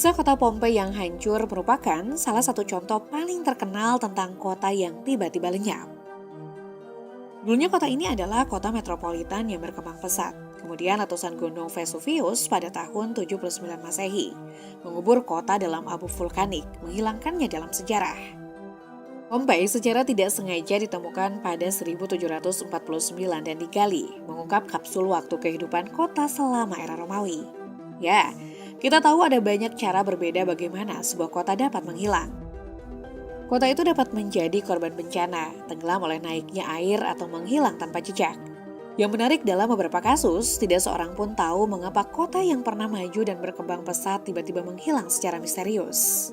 Kisah kota Pompei yang hancur merupakan salah satu contoh paling terkenal tentang kota yang tiba-tiba lenyap. Dulunya kota ini adalah kota metropolitan yang berkembang pesat. Kemudian letusan gunung Vesuvius pada tahun 79 Masehi mengubur kota dalam abu vulkanik, menghilangkannya dalam sejarah. Pompei secara tidak sengaja ditemukan pada 1749 dan digali, mengungkap kapsul waktu kehidupan kota selama era Romawi. Ya, kita tahu ada banyak cara berbeda bagaimana sebuah kota dapat menghilang. Kota itu dapat menjadi korban bencana, tenggelam oleh naiknya air atau menghilang tanpa jejak. Yang menarik dalam beberapa kasus, tidak seorang pun tahu mengapa kota yang pernah maju dan berkembang pesat tiba-tiba menghilang secara misterius.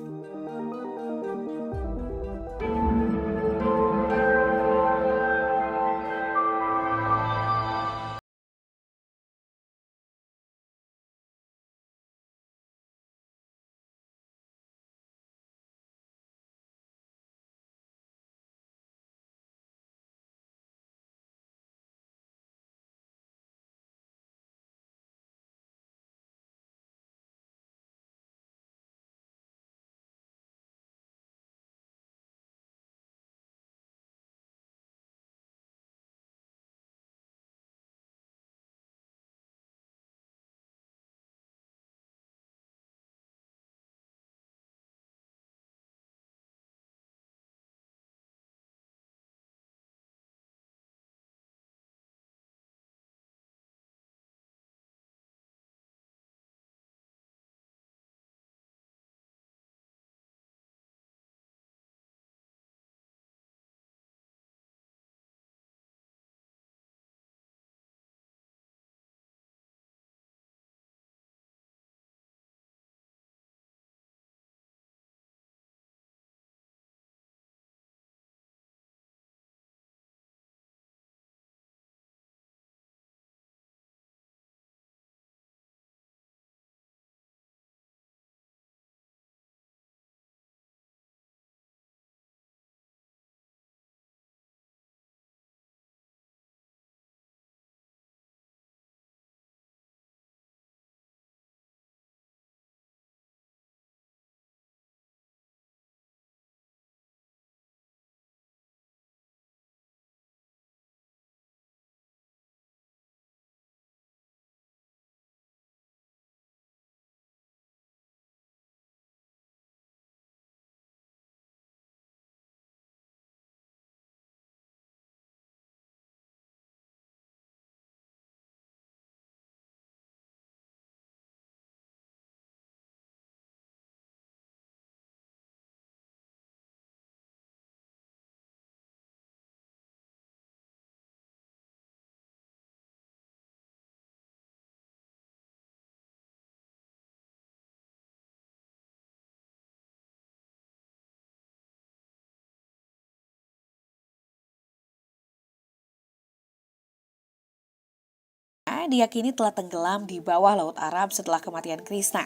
Diyakini telah tenggelam di bawah Laut Arab setelah kematian Krishna.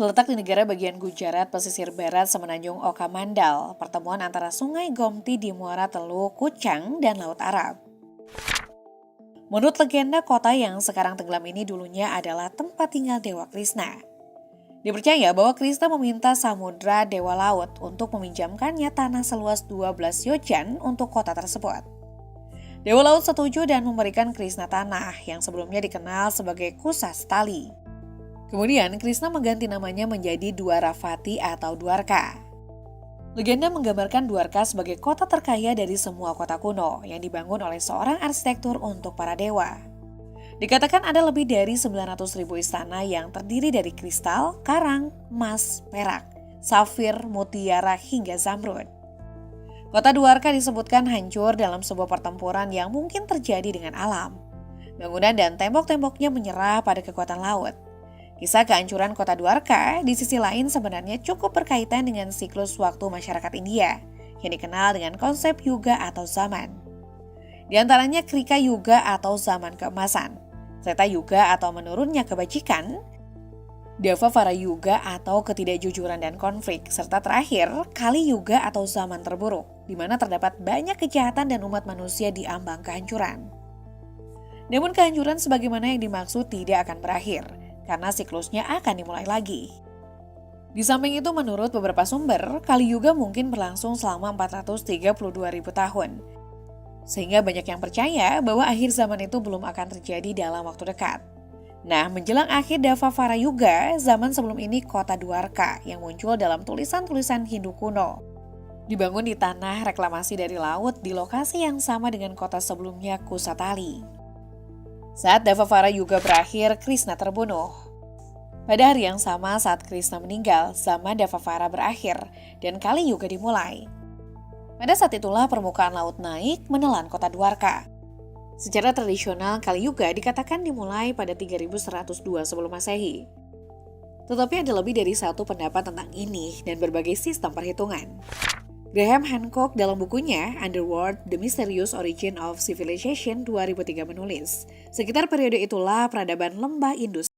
Terletak di negara bagian Gujarat, pesisir barat semenanjung Oka Mandal, pertemuan antara Sungai Gomti di Muara Teluk Kucang dan Laut Arab. Menurut legenda, kota yang sekarang tenggelam ini dulunya adalah tempat tinggal Dewa Krishna. Dipercaya bahwa Krishna meminta Samudra Dewa Laut untuk meminjamkannya tanah seluas 12 yojan untuk kota tersebut. Dewa Laut setuju dan memberikan Krishna tanah yang sebelumnya dikenal sebagai Kusastali. Kemudian Krishna mengganti namanya menjadi Dwaravati atau Dwarka. Legenda menggambarkan Dwarka sebagai kota terkaya dari semua kota kuno yang dibangun oleh seorang arsitektur untuk para dewa. Dikatakan ada lebih dari 900.000 istana yang terdiri dari kristal, karang, emas, perak, safir, mutiara hingga zamrud. Kota Dwarka disebutkan hancur dalam sebuah pertempuran yang mungkin terjadi dengan alam. Bangunan dan tembok-temboknya menyerah pada kekuatan laut. Kisah kehancuran kota Dwarka di sisi lain sebenarnya cukup berkaitan dengan siklus waktu masyarakat India yang dikenal dengan konsep yuga atau zaman. Di antaranya Krika Yuga atau zaman keemasan, Treta Yuga atau menurunnya kebajikan, Dwapara Yuga atau ketidakjujuran dan konflik, serta terakhir Kali Yuga atau zaman terburuk, di mana terdapat banyak kejahatan dan umat manusia di ambang kehancuran. Namun kehancuran sebagaimana yang dimaksud tidak akan berakhir. karena siklusnya akan dimulai lagi. Di samping itu menurut beberapa sumber, Kali Yuga mungkin berlangsung selama 432.000 tahun. Sehingga banyak yang percaya bahwa akhir zaman itu belum akan terjadi dalam waktu dekat. Nah, menjelang akhir Dwapara Yuga, zaman sebelum ini kota Dwarka yang muncul dalam tulisan-tulisan Hindu kuno. Dibangun di tanah reklamasi dari laut di lokasi yang sama dengan kota sebelumnya Kusatali. Saat Dwapara Yuga berakhir, Krishna terbunuh. Pada hari yang sama saat Krishna meninggal, zaman Dwapara berakhir dan Kali Yuga dimulai. Pada saat itulah permukaan laut naik menelan kota Dwarka. Secara tradisional, Kali Yuga dikatakan dimulai pada 3102 sebelum Masehi. Tetapi ada lebih dari satu pendapat tentang ini dan berbagai sistem perhitungan. Graham Hancock dalam bukunya Underworld: The Mysterious Origin of Civilization 2003 menulis, sekitar periode itulah peradaban lembah Indus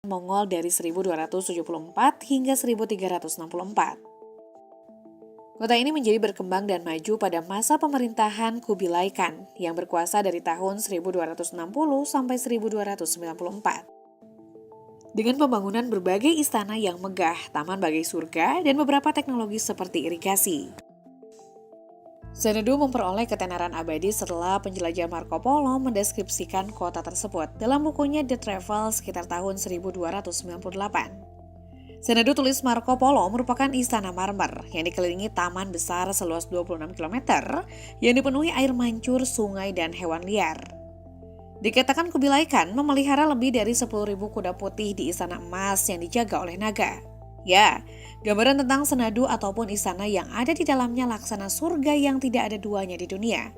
Mongol dari 1274 hingga 1364. Kota ini menjadi berkembang dan maju pada masa pemerintahan Kubilai Khan yang berkuasa dari tahun 1260 sampai 1294. Dengan pembangunan berbagai istana yang megah, taman bagai surga, dan beberapa teknologi seperti irigasi. Xanadu memperoleh ketenaran abadi setelah penjelajah Marco Polo mendeskripsikan kota tersebut dalam bukunya The Travel sekitar tahun 1298. Xanadu tulis Marco Polo merupakan istana marmer yang dikelilingi taman besar seluas 26 km yang dipenuhi air mancur, sungai, dan hewan liar. Dikatakan Kubilai Khan memelihara lebih dari 10.000 kuda putih di istana emas yang dijaga oleh naga. Ya, gambaran tentang Xanadu ataupun istana yang ada di dalamnya laksana surga yang tidak ada duanya di dunia.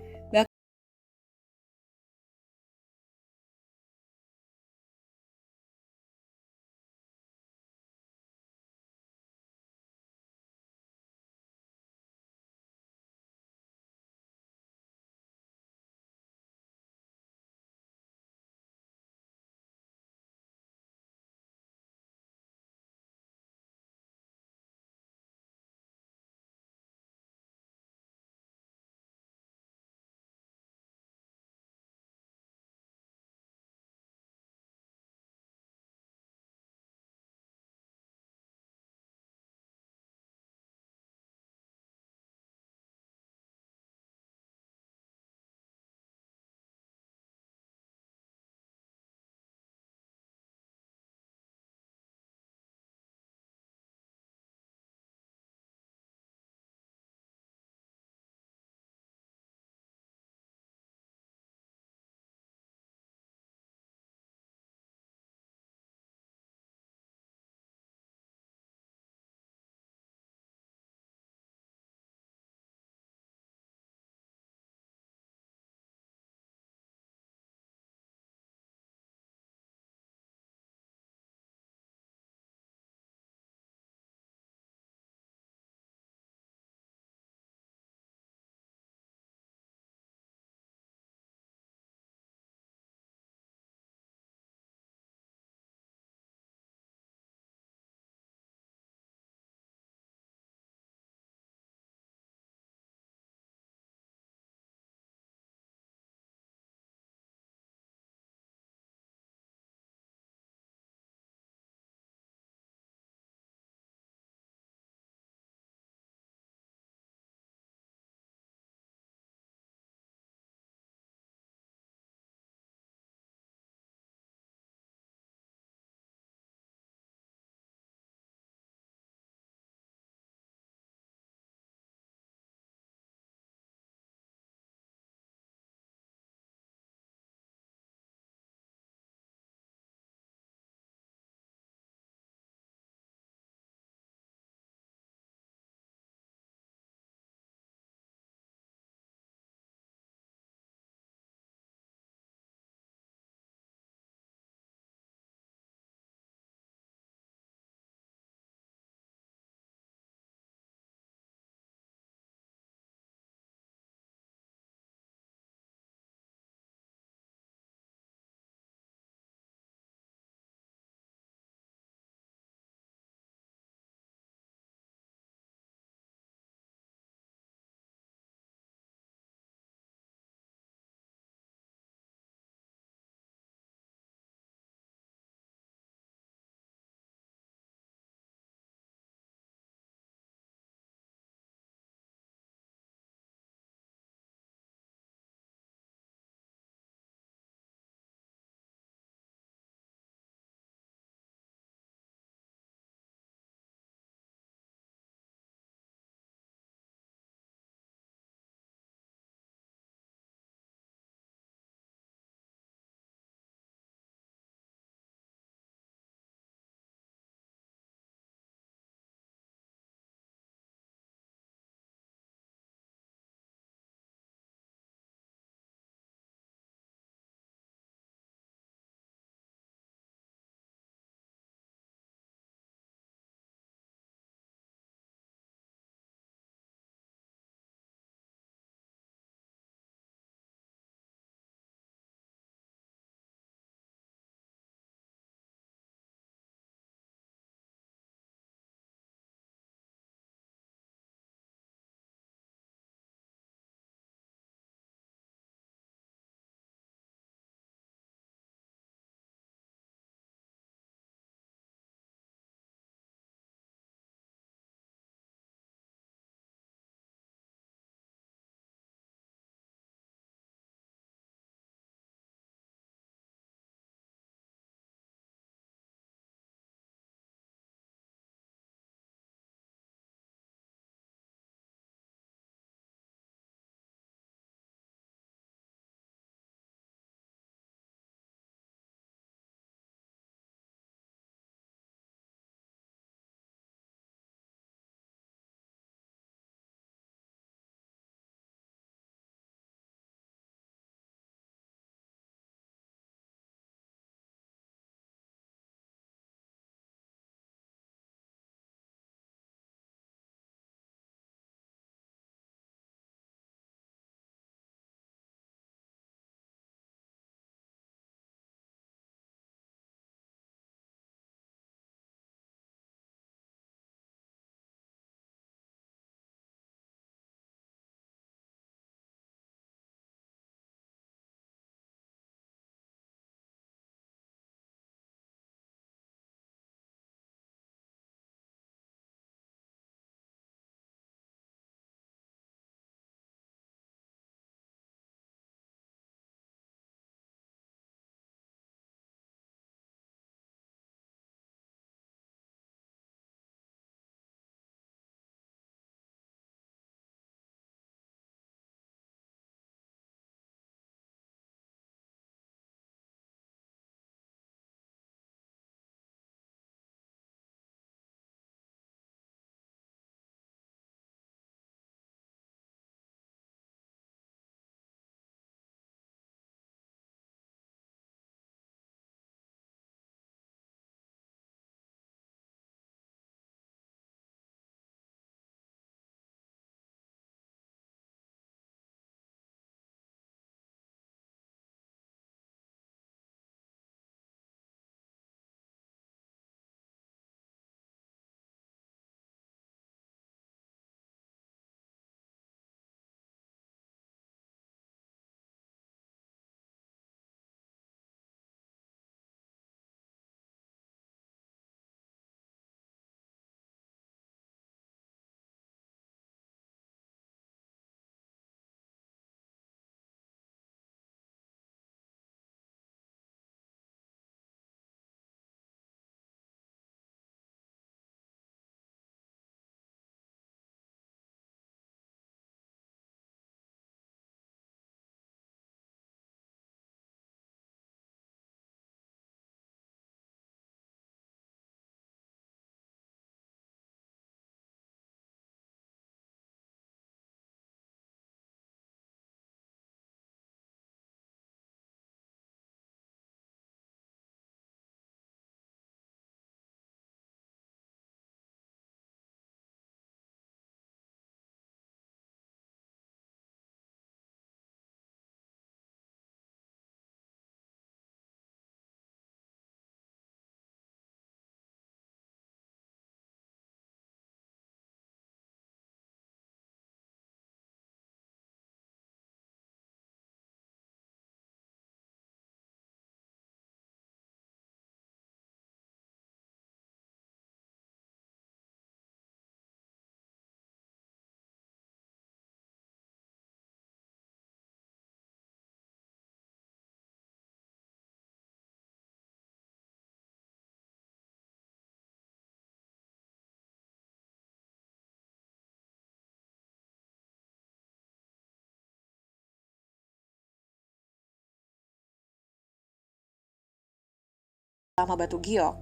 lama batu giok.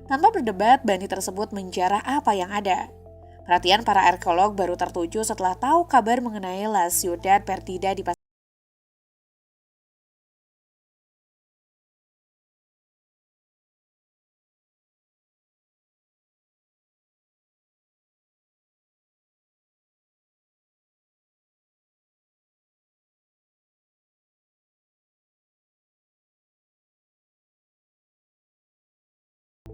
Tanpa berdebat, bani tersebut menjarah apa yang ada. Perhatian para arkeolog baru tertuju setelah tahu kabar mengenai La Ciudad Perdida di